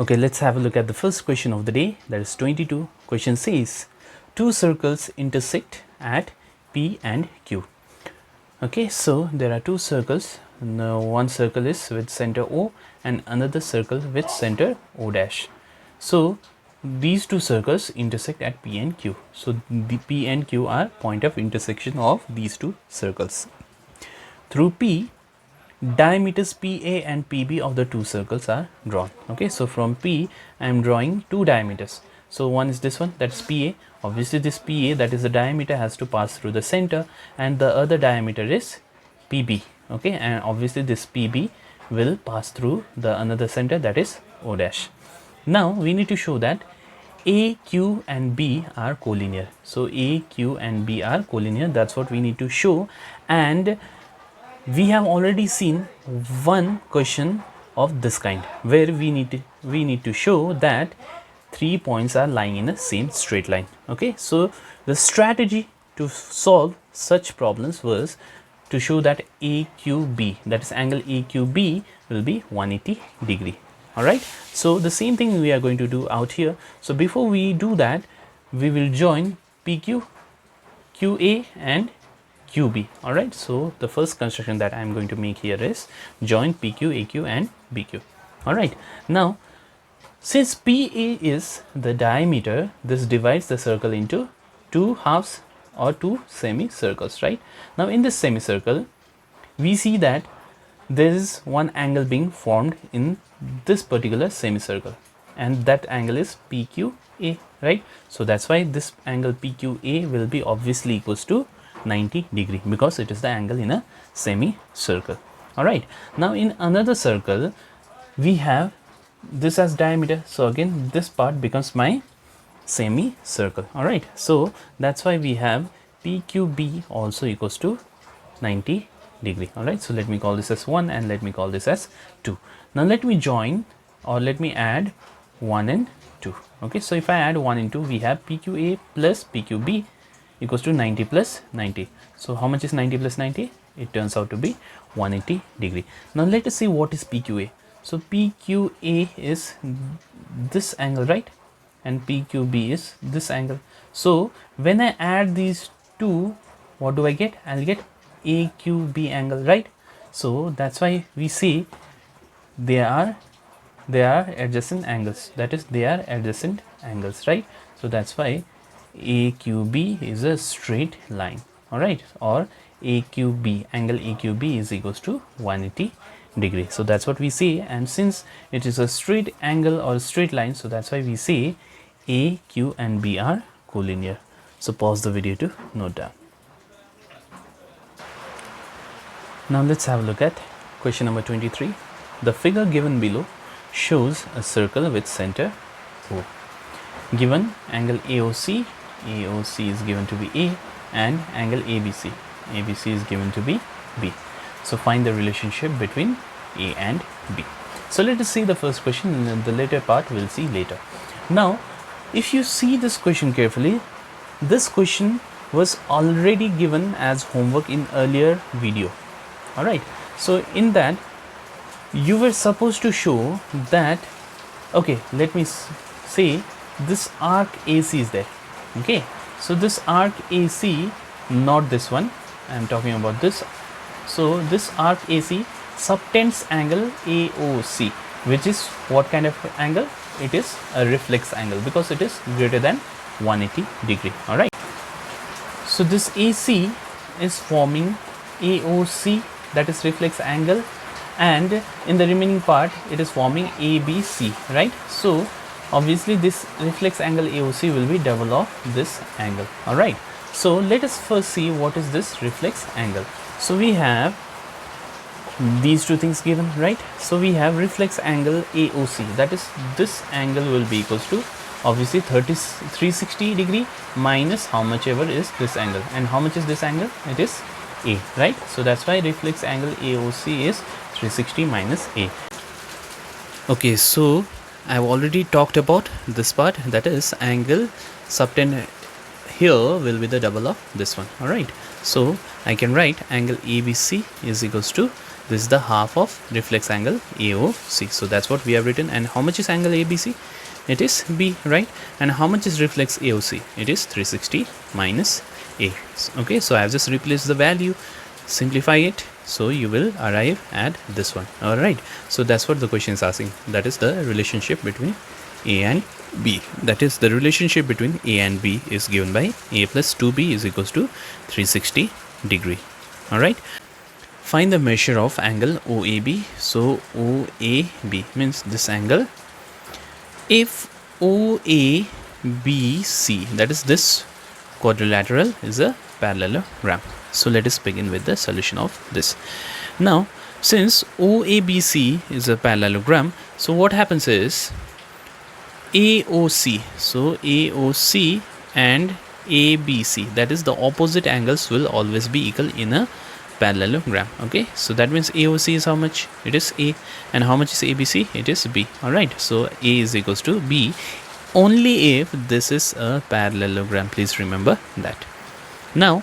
Okay, let's have a look at the first question of the day, that is 22. Question says, two circles intersect at P and Q. Okay, so there are two circles. One circle is with center O and another circle with center O dash. So these two circles intersect at P and Q. So the P and Q are point of intersection of these two circles. Through P, diameters PA and PB of the two circles are drawn. Okay, so from P I am drawing two diameters. So one is this one, that's PA. Obviously this PA, that is the diameter, has to pass through the center, and the other diameter is PB. Okay, and obviously this PB will pass through the another center, that is O dash. Now we need to show that A, Q and B are collinear. So A, Q and B are collinear, that's what we need to show. And we have already seen one question of this kind where we need to show that 3 points are lying in a same straight line. Okay, so the strategy to solve such problems was to show that AQB, that is angle AQB, will be 180 degree. All right, so the same thing we are going to do out here. So before we do that, we will join PQ, QA and QB. All right, so the first construction that I am going to make here is join PQ, AQ and BQ. All right, now since PA is the diameter, this divides the circle into two halves or two semicircles, right? Now in this semicircle, we see that there is one angle being formed in this particular semicircle, and that angle is PQA, right? So that's why this angle PQA will be obviously equals to 90 degree because it is the angle in a semicircle. All right, now in another circle we have this as diameter, so again this part becomes my semicircle. All right, so that's why we have PQB also equals to 90 degree. All right, so let me call this as 1 and let me call this as 2. Now let me join, or let me add 1 and 2. Okay, so if I add 1 and 2, we have PQA plus PQB equals to 90 plus 90. So how much is 90 plus 90? It turns out to be 180 degree. Now let us see what is PQA. So PQA is this angle, right? And PQB is this angle. So when I add these two, what do I get? I'll get AQB angle, right? So that's why we say they are adjacent angles, that is they are adjacent angles, right? So that's why AQB is a straight line. All right, or AQB, angle AQB is equals to 180 degree. So that's what we say, and since it is a straight angle or straight line, so that's why we say A, Q and B are collinear. So pause the video to note down. Now let's have a look at question number 23. The figure given below shows a circle with center O. Given angle AOC, AOC is given to be A, and angle ABC, ABC is given to be B. So find the relationship between A and B. So let us see the first question, and then the later part we'll see later. Now if you see this question carefully, this question was already given as homework in earlier video. All right, so in that you were supposed to show that, okay, let me say this arc AC is there. Okay, so this arc AC, not this one, I am talking about this. So this arc AC subtends angle AOC, which is what kind of angle? It is a reflex angle because it is greater than 180 degree. All right, so this AC is forming AOC, that is reflex angle, and in the remaining part it is forming ABC, right? So obviously this reflex angle AOC will be double of this angle. All right, so let us first see what is this reflex angle. So we have these two things given, right? So we have reflex angle AOC, that is this angle will be equals to obviously 360 degree minus how much ever is this angle, and how much is this angle? It is A, right? So that's why reflex angle AOC is 360 minus A. Okay, so I've already talked about this part, that is angle subtend here will be the double of this one. All right, so I can write angle ABC is equals to this is the half of reflex angle AOC. So that's what we have written. And how much is angle ABC? It is B, right? And how much is reflex AOC? It is 360 minus A. Okay, so I have just replaced the value, simplify it, so you will arrive at this one. All right, so that's what the question is asking. That is the relationship between A and B. That is the relationship between A and B is given by A plus 2B is equals to 360 degree. All right, find the measure of angle OAB. So OAB means this angle. If OABC, that is this quadrilateral, is a parallelogram. So let us begin with the solution of this. Now, since OABC is a parallelogram, so what happens is AOC, so AOC and ABC, that is the opposite angles, will always be equal in a parallelogram. Okay, so that means AOC is how much? It is A. And how much is ABC? It is B. All right, so A is equals to B only if this is a parallelogram. Please remember that. Now,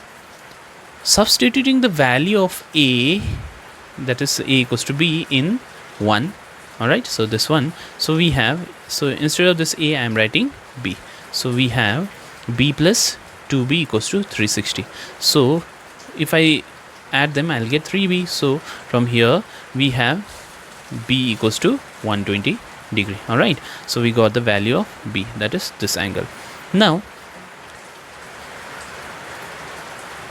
substituting the value of A, that is A equals to B, in 1. All right, so this one, so we have, so instead of this A I am writing B, so we have B plus 2B equals to 360. So if I add them, I'll get 3B. So from here we have B equals to 120 degree. All right, so we got the value of B, that is this angle. Now,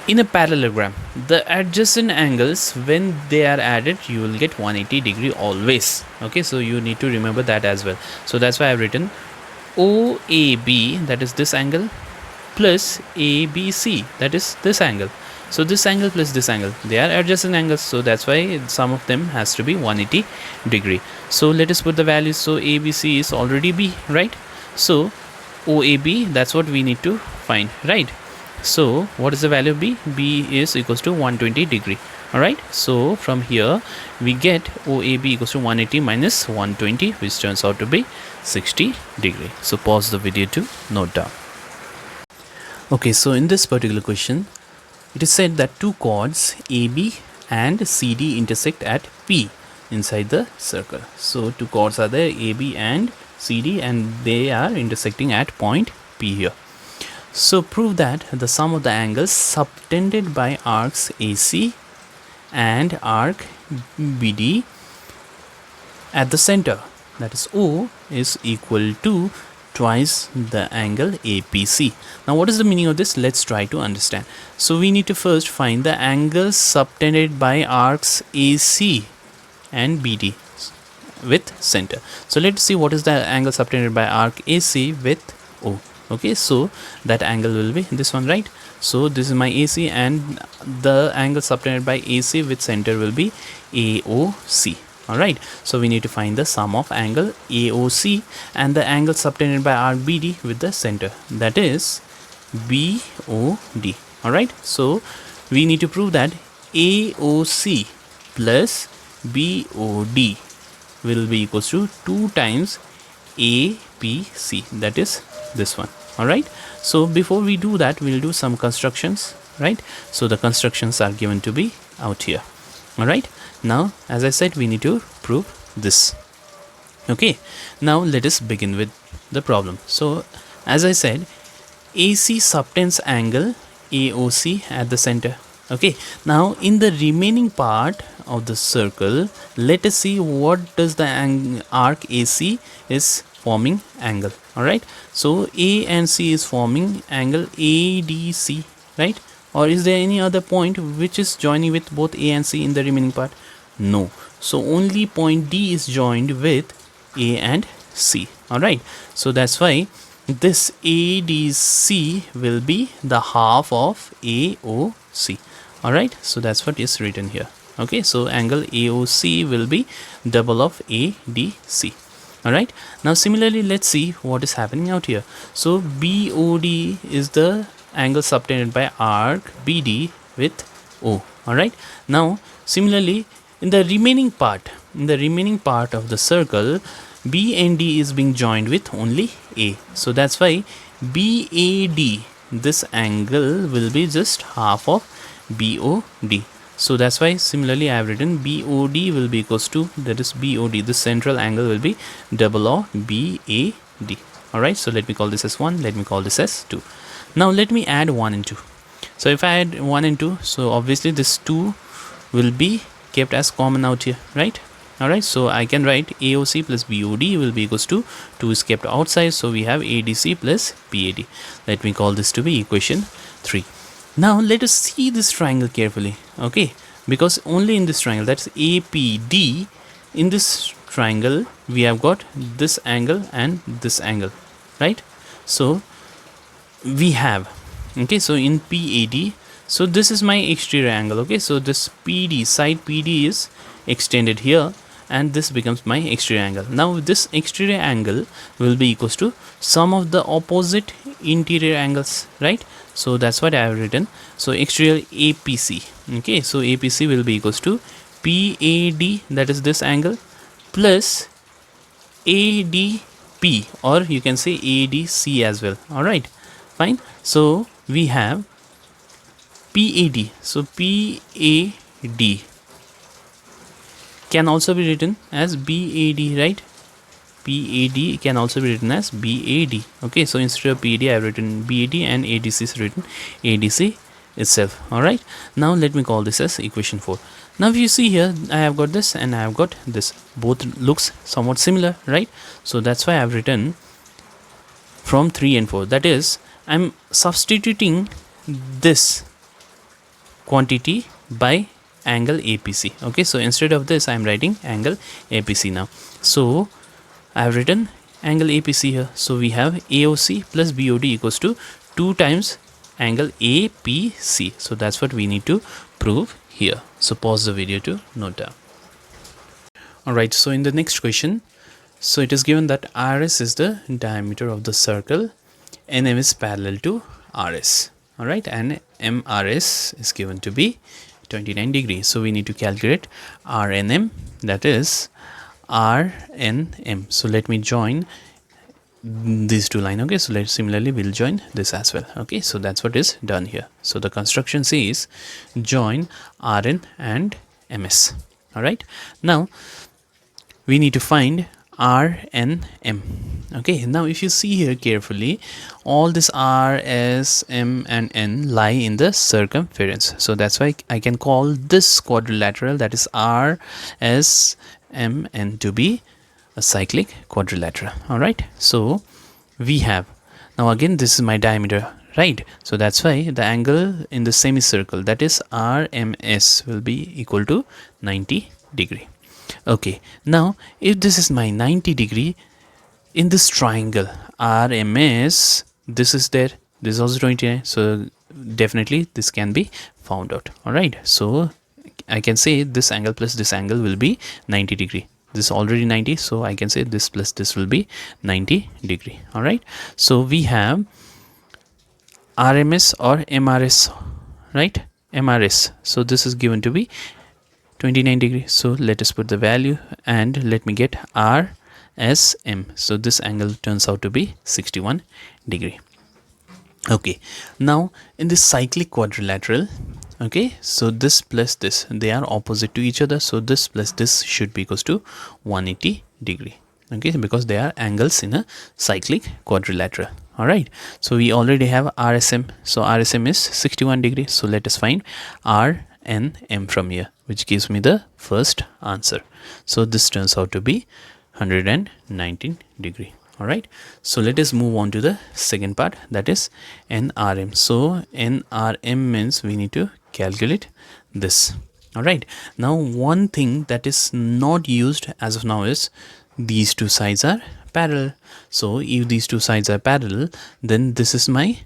in a parallelogram, the adjacent angles, when they are added, you will get 180 degree always. Okay, so you need to remember that as well. So that's why I've written OAB, that is this angle, plus ABC, that is this angle. So this angle plus this angle, they are adjacent angles, so that's why sum of them has to be 180 degree. So let us put the values. So ABC is already B, right? So OAB, that's what we need to find, right? So what is the value of B? B is equals to 120 degree. All right, so from here we get OAB equals to 180 minus 120, which turns out to be 60 degree. So pause the video to note down. Okay, so in this particular question, it is said that two chords AB and CD intersect at P inside the circle. So two chords are there, AB and CD, and they are intersecting at point P here. So prove that the sum of the angles subtended by arcs AC and arc BD at the center, that is O, is equal to twice the angle APC. Now what is the meaning of this? Let's try to understand. So we need to first find the angles subtended by arcs AC and BD with center. So let's see what is the angle subtended by arc AC with O. Okay, so that angle will be this one, right? So this is my AC, and the angle subtended by AC with center will be AOC. All right, so we need to find the sum of angle AOC and the angle subtended by arc BD with the center, that is BOD. All right, so we need to prove that AOC plus BOD will be equals to 2 times APC, that is this one. All right, so before we do that, we'll do some constructions, right? So the constructions are given to be out here. All right, now as I said, we need to prove this. Okay, now let us begin with the problem. So as I said, AC subtends angle AOC at the center. Okay, now in the remaining part of the circle, let us see what does the arc AC is forming angle. All right, so A and C is forming angle ADC, right? Or is there any other point which is joining with both A and C in the remaining part? No, so only point D is joined with A and C. All right, so that's why this ADC will be the half of AOC. All right, so that's what is written here. Okay, so angle AOC will be double of ADC. All right, now similarly, let's see what is happening out here. So BOD is the angle subtended by arc BD with O. All right, now similarly, in the remaining part of the circle, B and D is being joined with only A. So that's why BAD, this angle will be just half of BOD. So that's why similarly I have written BOD will be equals to, that is BOD, the central angle will be double or BAD. Alright, so let me call this as 1, let me call this as 2. Now let me add 1 and 2. So if I add 1 and 2, so obviously this 2 will be kept as common out here, right? Alright, so I can write AOC plus BOD will be equals to 2 is kept outside, so we have ADC plus BAD. Let me call this to be equation 3. Now let us see this triangle carefully, okay? Because only in this triangle, that's APD, in this triangle we have got this angle and this angle, right? So we have, okay, so in PAD, so this is my exterior angle, okay? So this PD, side PD is extended here, and this becomes my exterior angle. Now this exterior angle will be equals to sum of the opposite interior angles, right? So that's what I have written. So exterior APC, okay, so APC will be equals to PAD, that is this angle, plus ADP, or you can say ADC as well. Alright, fine. So we have PAD, so PAD can also be written as BAD, right? PAD can also be written as BAD. Okay, so instead of PAD I have written BAD, and ADC is written ADC itself. Alright, now let me call this as equation 4. Now if you see here, I have got this and I have got this, both looks somewhat similar, right? So that's why I have written from 3 and 4, that is I'm substituting this quantity by angle APC. Okay, so instead of this I am writing angle APC now. So I have written angle APC here. So we have AOC plus BOD equals to 2 times angle APC. So that's what we need to prove here. So pause the video to note down. Alright, so in the next question, so it is given that RS is the diameter of the circle, NM is parallel to RS. Alright, and MRS is given to be 29 degrees. So we need to calculate RNM, that is RNM. So let me join these two lines. Okay, so let's similarly we'll join this as well. Okay, so that's what is done here. So the construction says join RN and MS. Alright, now we need to find RNM. Okay, now if you see here carefully, all this R, S, M and N lie in the circumference. So that's why I can call this quadrilateral, that is R, S, M, N, to be a cyclic quadrilateral. Alright, so we have, now again this is my diameter, right? So that's why the angle in the semicircle, that is RMS, will be equal to 90 degree. Okay, now if this is my 90 degree, in this triangle RMS, this is there, this is also 29, so definitely this can be found out. Alright, so I can say this angle plus this angle will be 90 degree. This is already 90, so I can say this plus this will be 90 degree. Alright, so we have RMS or MRS, right? MRS, so this is given to be 29 degree. So let us put the value and let me get RSM. So this angle turns out to be 61 degree. Okay, now in this cyclic quadrilateral, okay, so this plus this, they are opposite to each other, so this plus this should be equals to 180 degree. Okay, because they are angles in a cyclic quadrilateral. Alright, so we already have RSM, so RSM is 61 degree. So let us find R and M from here, which gives me the first answer. So this turns out to be 119 degree. Alright, so let us move on to the second part, that is NRM. So NRM means we need to calculate this. Alright, now one thing that is not used as of now is these two sides are parallel. So if these two sides are parallel, then this is my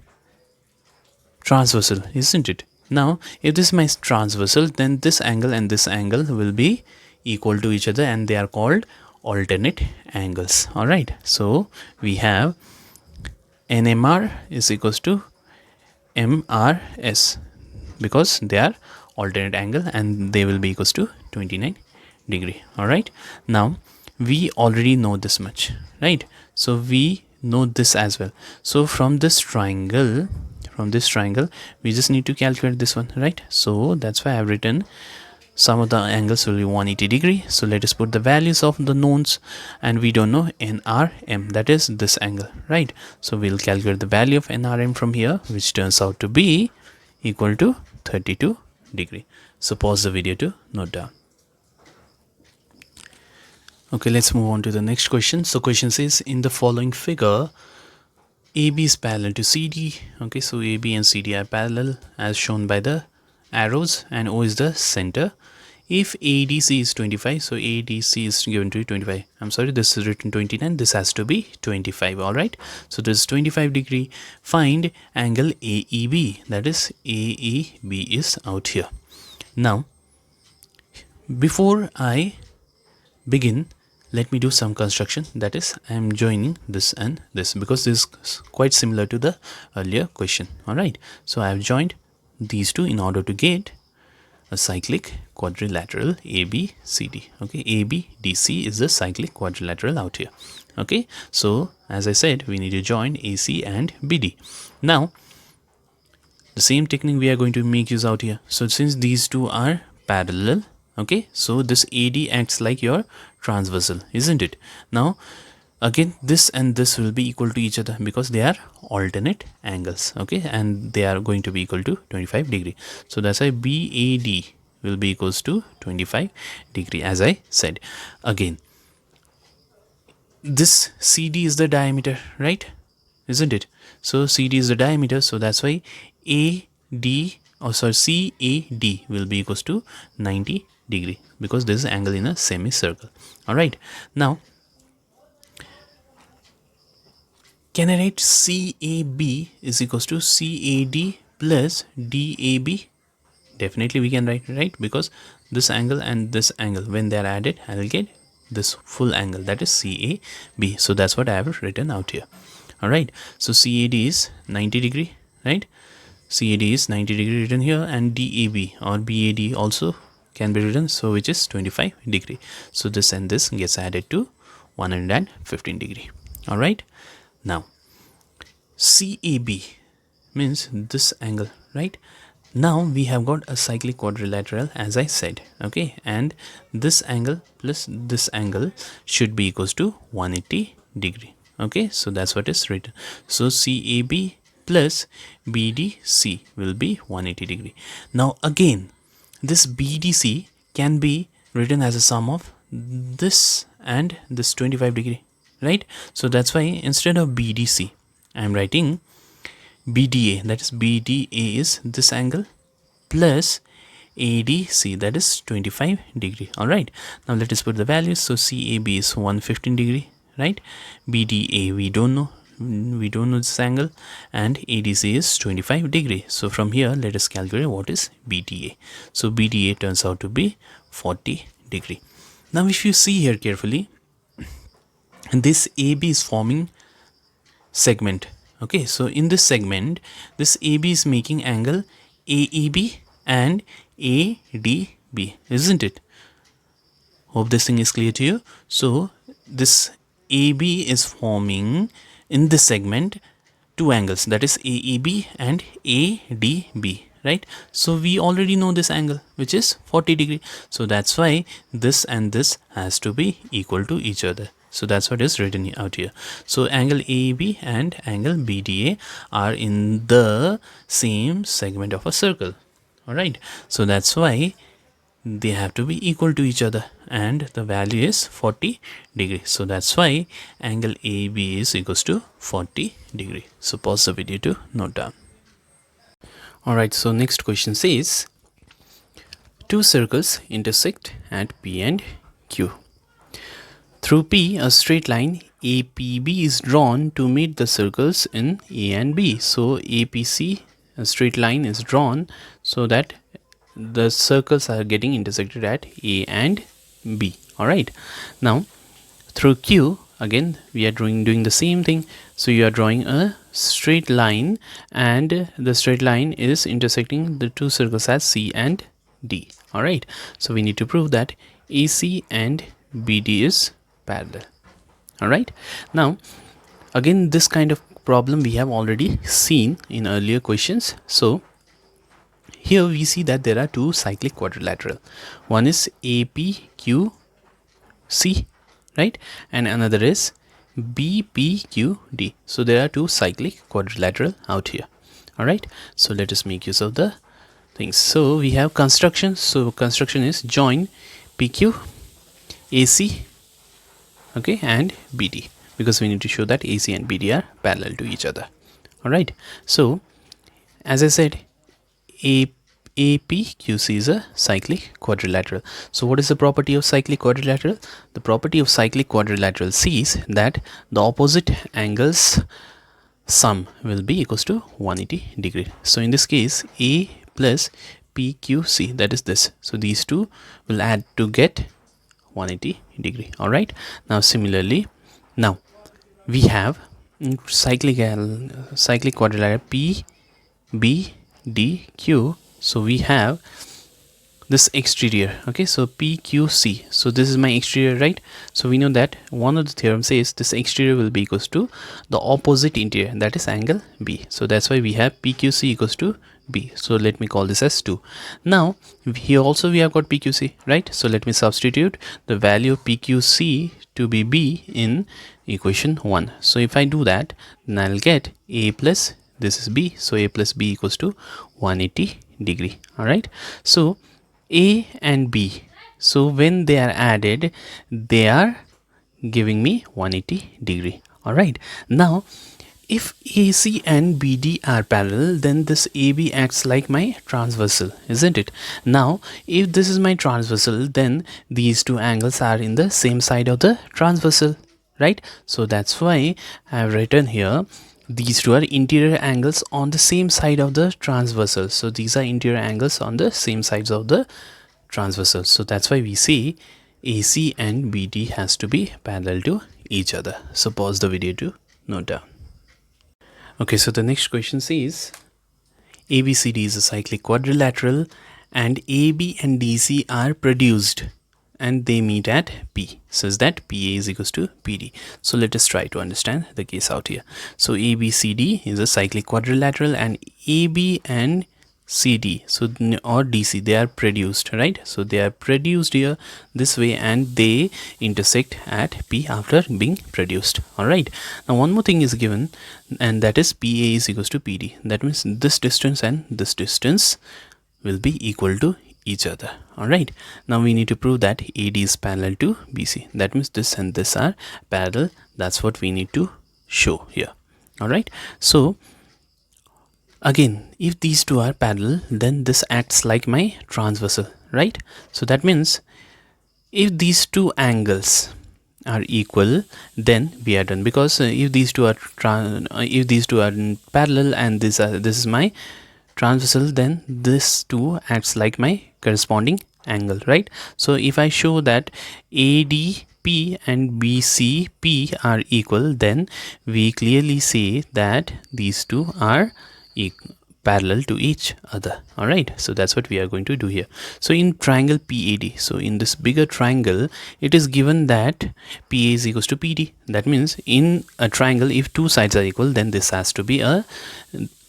transversal, isn't it? Now if this is my transversal, then this angle and this angle will be equal to each other, and they are called alternate angles. Alright, so we have NMR is equals to MRS because they are alternate angle and they will be equals to 29 degree. Alright, now we already know this much, right? So we know this as well. So from this triangle from this triangle, we just need to calculate this one, right? So that's why I've written sum of the angles will be 180 degree. So let us put the values of the knowns, and we don't know NRM, that is this angle, right? So we'll calculate the value of NRM from here, which turns out to be equal to 32 degree. So pause the video to note down. Okay, let's move on to the next question. So question says, in the following figure, AB is parallel to CD. Okay, so AB and CD are parallel as shown by the arrows, and O is the center. If ADC is 25, so ADC is given to you 25. I'm sorry, this is written 29. This has to be 25. All right. So this is 25 degree. Find angle AEB. That is AEB is out here. Now, before I begin, let me do some construction. That is, I am joining this and this because this is quite similar to the earlier question. All right. So I have joined these two in order to get a cyclic quadrilateral ABCD. Okay, ABDC is the cyclic quadrilateral out here. Okay, so as I said, we need to join AC and BD. Now, the same technique we are going to make use out here. So since these two are parallel, okay, so this AD acts like your transversal, isn't it? Now, again, this and this will be equal to each other because they are alternate angles, okay, and they are going to be equal to 25 degree. So that's why BAD will be equals to 25 degree, as I said. Again, this CD is the diameter, right? Isn't it? So CD is the diameter, so that's why CAD will be equals to 90 degree because this is angle in a semicircle. All right. Now, can I write CAB is equals to CAD plus DAB? Definitely we can write, right? Because this angle and this angle, when they are added, I will get this full angle, that is CAB. So that's what I have written out here. All right. So CAD is 90 degree, right? CAD is 90 degree written here, and DAB or BAD also can be written, so which is 25 degree. So this and this gets added to 115 degree. All right. Now, CAB means this angle, right? Now we have got a cyclic quadrilateral, as I said, okay, and this angle plus this angle should be equals to 180 degree. Okay, so that's what is written. So CAB plus BDC will be 180 degree. Now again, this BDC can be written as a sum of this and this 25 degree, right? So that's why instead of BDC, I am writing BDA, that is BDA is this angle plus ADC, that is 25 degree. All right. Now let us put the values. So CAB is 115 degree, right? BDA we don't know this angle, and ADC is 25 degree. So from here, let us calculate what is BDA. So BDA turns out to be 40 degree. Now if you see here carefully, this AB is forming segment. Okay, so in this segment, this AB is making angle AEB and ADB, isn't it? Hope this thing is clear to you. So this AB is forming in this segment two angles, that is AEB and ADB, right? So we already know this angle, which is 40 degree. So that's why this and this has to be equal to each other. So that's what is written out here. So angle AEB and angle BDA are in the same segment of a circle. All right. So that's why they have to be equal to each other, and the value is 40 degree. So that's why angle AB is equals to 40 degree. So pause the video to note down. All right. So next question says, two circles intersect at P and Q. Through P, a straight line APB is drawn to meet the circles in A and B. So APC, a straight line, is drawn so that the circles are getting intersected at A and B. All right. Now, through Q, again, we are doing the same thing. So you are drawing a straight line, and the straight line is intersecting the two circles at C and D. All right. So we need to prove that AC and BD is parallel. All right. Now, again, this kind of problem we have already seen in earlier questions. So here we see that there are two cyclic quadrilateral. One is APQC, right, and another is BPQD. So there are two cyclic quadrilateral out here. All right, so let us make use of the things. So we have construction. So construction is join PQ, AC, okay, and BD, because we need to show that AC and BD are parallel to each other. All right, so as I said, APQC is a cyclic quadrilateral. So what is the property of cyclic quadrilateral? The property of cyclic quadrilateral says that the opposite angles sum will be equals to 180 degree. So in this case, A plus PQC, that is this. So these two will add to get 180 degree. All right, now similarly, now we have cyclic quadrilateral PBDQ. So we have this exterior, okay, so PQC. So this is my exterior, right? So we know that one of the theorem says this exterior will be equals to the opposite interior, that is angle B. So that's why we have PQC equals to B. So let me call this as 2. Now here also we have got PQC, right? So let me substitute the value of PQC to be B in equation 1. So if I do that, then I'll get A plus, this is B, so A plus B equals to 180 degree. All right, so A and B, so when they are added, they are giving me 180 degree. All right, now if AC and BD are parallel, then this AB acts like my transversal, isn't it? Now if this is my transversal, then these two angles are in the same side of the transversal, right? So that's why I have written here these two are interior angles on the same side of the transversal. So these are interior angles on the same sides of the transversal. So that's why we say AC and BD has to be parallel to each other. So pause the video to note down. Okay, so the next question says ABCD is a cyclic quadrilateral and AB and DC are produced and they meet at P, such that PA is equals to PD. So let us try to understand the case out here. So ABCD is a cyclic quadrilateral and AB and CD, so or DC, they are produced, right? So they are produced here this way and they intersect at P after being produced. All right, now one more thing is given, and that is PA is equals to PD. That means this distance and this distance will be equal to each other. All right, now we need to prove that AD is parallel to BC. That means this and this are parallel. That's what we need to show here. All right, so again, if these two are parallel, then this acts like my transversal, right? So that means if these two angles are equal, then we are done, because if these two are parallel and this is my transversal, then this two acts like my corresponding angle, right? So if I show that ADP and BCP are equal, then we clearly say that these two are parallel to each other. All right, so that's what we are going to do here. So in triangle PAD, so in this bigger triangle, it is given that PA is equals to PD. That means in a triangle, if two sides are equal, then this has to be a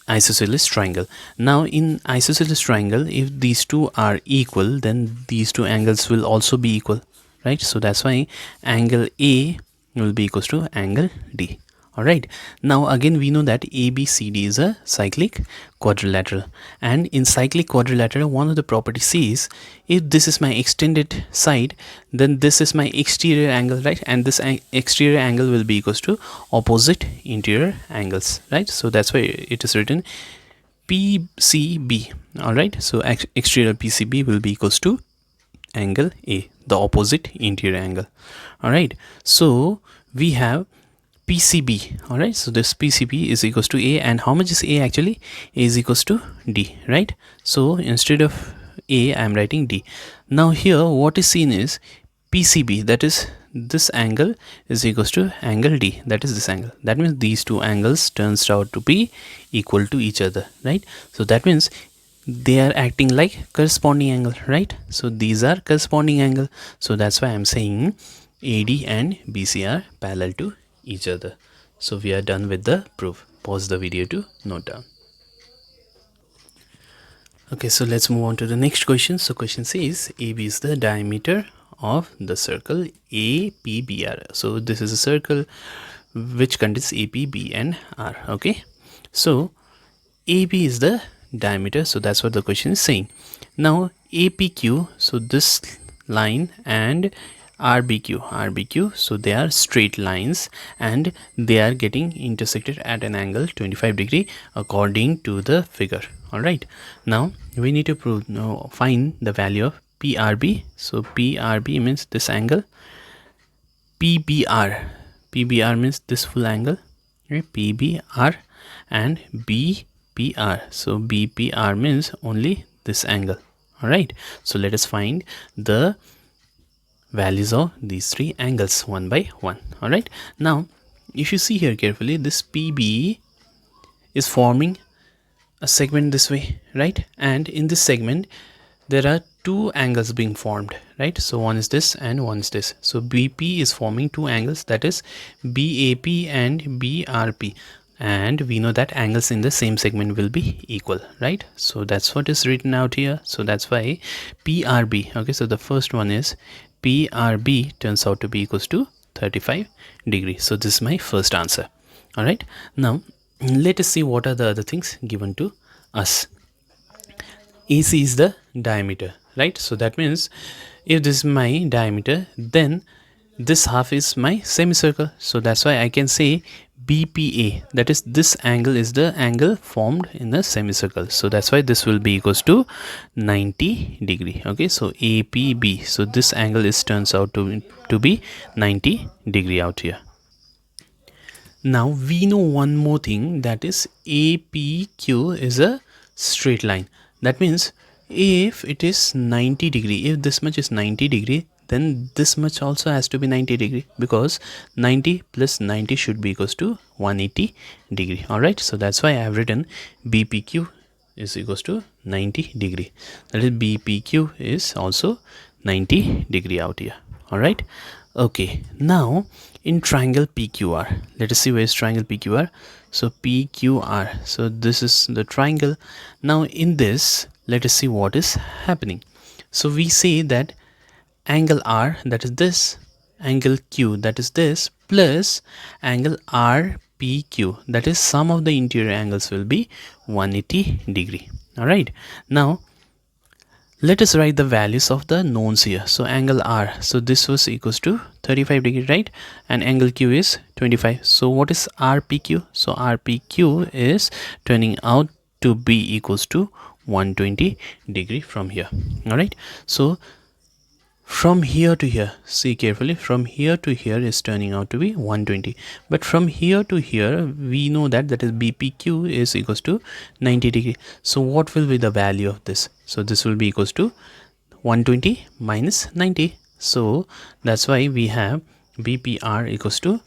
isosceles triangle. Now in isosceles triangle, if these two are equal, then these two angles will also be equal, right? So that's why angle A will be equals to angle D. All right, now again we know that ABCD is a cyclic quadrilateral, and in cyclic quadrilateral one of the properties says if this is my extended side, then this is my exterior angle, right? And this exterior angle will be equals to opposite interior angles, right? So that's why it is written PCB. All right, so exterior PCB will be equals to angle A, the opposite interior angle. All right, so we have PCB. all right, so this PCB is equals to A, and how much is A actually? A is equals to D, right? So instead of A, I am writing D. Now here what is seen is PCB, that is this angle is equals to angle D, that is this angle. That means these two angles turns out to be equal to each other, right? So that means they are acting like corresponding angle, right? So these are corresponding angle. So that's why I'm saying AD and BC are parallel to each other. So we are done with the proof. Pause the video to note down. Okay, so let's move on to the next question. So question says AB is the diameter of the circle APBR. So this is a circle which contains AP, B and R. Okay, so AB is the diameter, so that's what the question is saying. Now APQ, so this line, and RBQ, so they are straight lines and they are getting intersected at an angle 25 degree according to the figure. All right, now we need to find the value of PRB. So PRB means this angle. PBR means this full angle, right? PBR and BPR. So BPR means only this angle. All right, so let us find the values of these three angles one by one. All right, now if you see here carefully, this PB is forming a segment this way, right? And in this segment there are two angles being formed, right? So one is this and one is this. So BP is forming two angles, that is BAP and BRP, and we know that angles in the same segment will be equal, right? So that's what is written out here. So that's why PRB, okay, so the first one is PRB turns out to be equals to 35 degrees. So this is my first answer. All right, now let us see what are the other things given to us. AC is the diameter, right? So that means if this is my diameter, then this half is my semicircle. So that's why I can say BPA, that is this angle is the angle formed in the semicircle. So that's why this will be equals to 90 degree. Okay, so APB, so this angle is turns out to be 90 degree out here. Now we know one more thing, that is APQ is a straight line. That means if it is 90 degree, if this much is 90 degree, then this much also has to be 90 degree, because 90 plus 90 should be equals to 180 degree. All right, so that's why I have written BPQ is equals to 90 degree. That is BPQ is also 90 degree out here. All right, okay, now in triangle PQR, let us see where is triangle PQR. So PQR, so this is the triangle. Now in this, let us see what is happening. So we say that angle R, that is this, angle Q, that is this, plus angle RPQ, that is sum of the interior angles will be 180 degree. All right, now let us write the values of the knowns here. So angle R, so this was equals to 35 degree, right? And angle Q is 25. So what is RPQ? So RPQ is turning out to be equals to 120 degree from here. All right, so from here to here, see carefully, from here to here is turning out to be 120, but from here to here we know that that is BPQ is equals to 90 degree. So what will be the value of this? So this will be equals to 120 minus 90. So that's why we have BPR equals to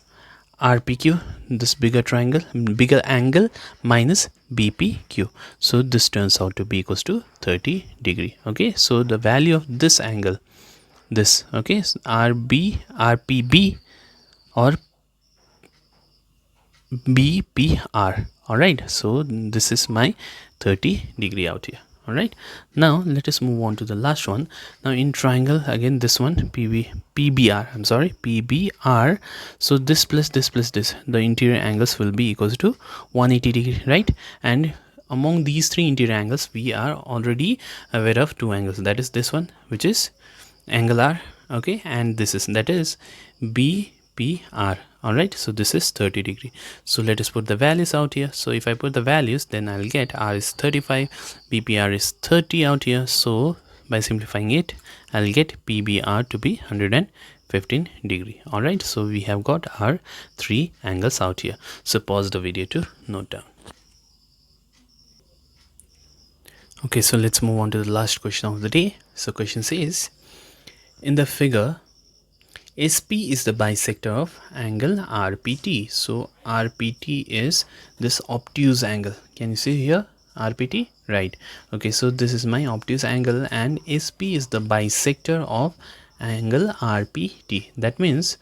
RPQ, this bigger triangle, bigger angle, minus BPQ. So this turns out to be equals to 30 degree. Okay, so the value of this angle, this, okay, so RPB or BPR. All right, so this is my 30 degree out here. All right, now let us move on to the last one. Now in triangle, again this one PBR, I'm sorry, PBR. So this plus this plus this, the interior angles will be equals to 180 degree, right? And among these three interior angles, we are already aware of two angles, that is this one, which is angle R, okay, and this is, that is BPR. All right, so this is 30 degree. So let us put the values out here. So if I put the values, then I'll get R is 35, BPR is 30 out here. So by simplifying it, I'll get PBR to be 115 degree. All right, so we have got our three angles out here. So pause the video to note down. Okay, so let's move on to the last question of the day. So question says, in the figure, SP is the bisector of angle RPT. So RPT is this obtuse angle. Can you see here RPT? Right. Okay, so this is my obtuse angle and SP is the bisector of angle RPT. That means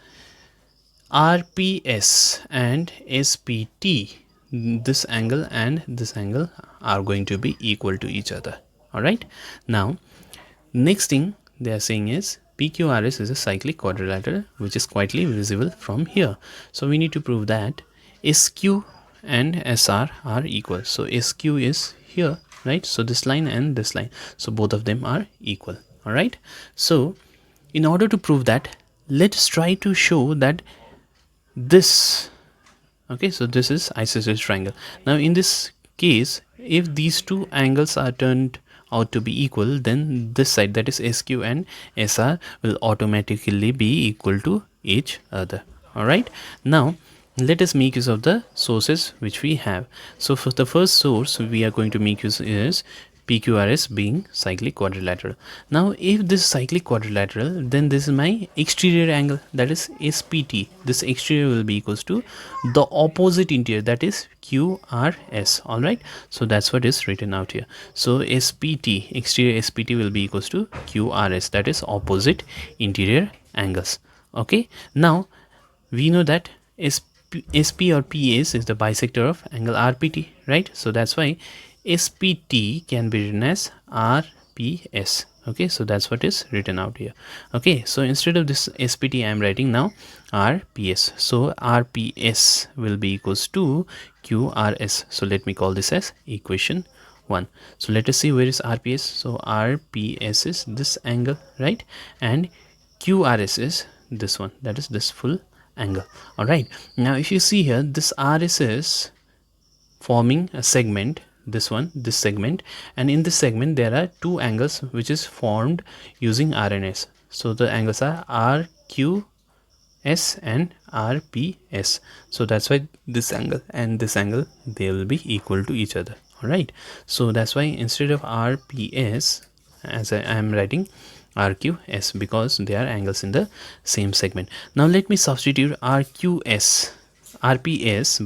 RPS and SPT, this angle and this angle are going to be equal to each other. Alright, now next thing they are saying is PQRS is a cyclic quadrilateral which is quietly visible from here. So we need to prove that SQ and SR are equal. So SQ is here, right? So this line and this line, so both of them are equal. Alright, so in order to prove that, let's try to show that this, okay, so this is isosceles triangle. Now in this case, if these two angles are turned out to be equal, then this side, that is SQ and SR, will automatically be equal to each other. Alright, now let us make use of the sources which we have. So for the first source we are going to make use is PQRS being cyclic quadrilateral. Now if this cyclic quadrilateral, then this is my exterior angle, that is SPT. This exterior will be equals to the opposite interior, that is QRS. Alright, so that's what is written out here. So SPT, exterior SPT, will be equals to QRS, that is opposite interior angles. Okay, now we know that SP or PAS is the bisector of angle RPT, right? So that's why SPT can be written as RPS. Okay, so that's what is written out here. Okay, so instead of this SPT I am writing now RPS. So RPS will be equals to QRS. So let me call this as equation 1. So let us see where is RPS. So RPS is this angle, right? And QRS is this one, that is this full angle. All right, now if you see here, this RS is forming a segment, this one, this segment, and in this segment there are two angles which is formed using RNS. So the angles are RQS and RPS. So that's why this angle and this angle, they will be equal to each other. All right, so that's why instead of RPS, as I am writing RQS, because they are angles in the same segment. Now let me substitute RPS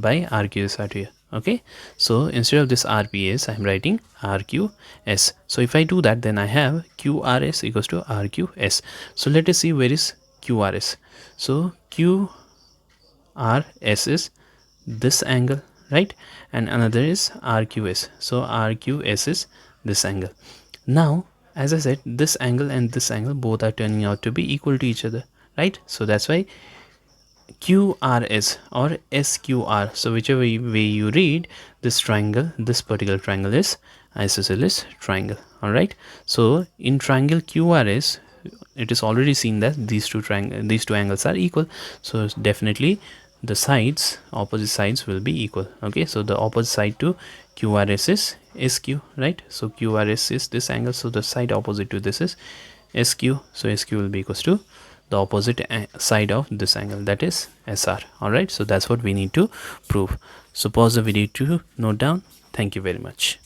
by RQS out here. Okay, so instead of this RPS I am writing RQS. So if I do that, then I have QRS equals to RQS. So let us see where is QRS. So QRS is this angle, right? And another is RQS. So RQS is this angle. Now as I said, this angle and this angle both are turning out to be equal to each other, right? So that's why QRS or SQR, so whichever way you read, this triangle, this particular triangle is isosceles triangle. All right, so in triangle QRS, it is already seen that these two angles are equal. So definitely the sides, opposite sides, will be equal. Okay, so the opposite side to QRS is SQ, right? So QRS is this angle, so the side opposite to this is SQ. So SQ will be equals to the opposite side of this angle, that is SR. All right, so that's what we need to prove. So pause the video to note down. Thank you very much.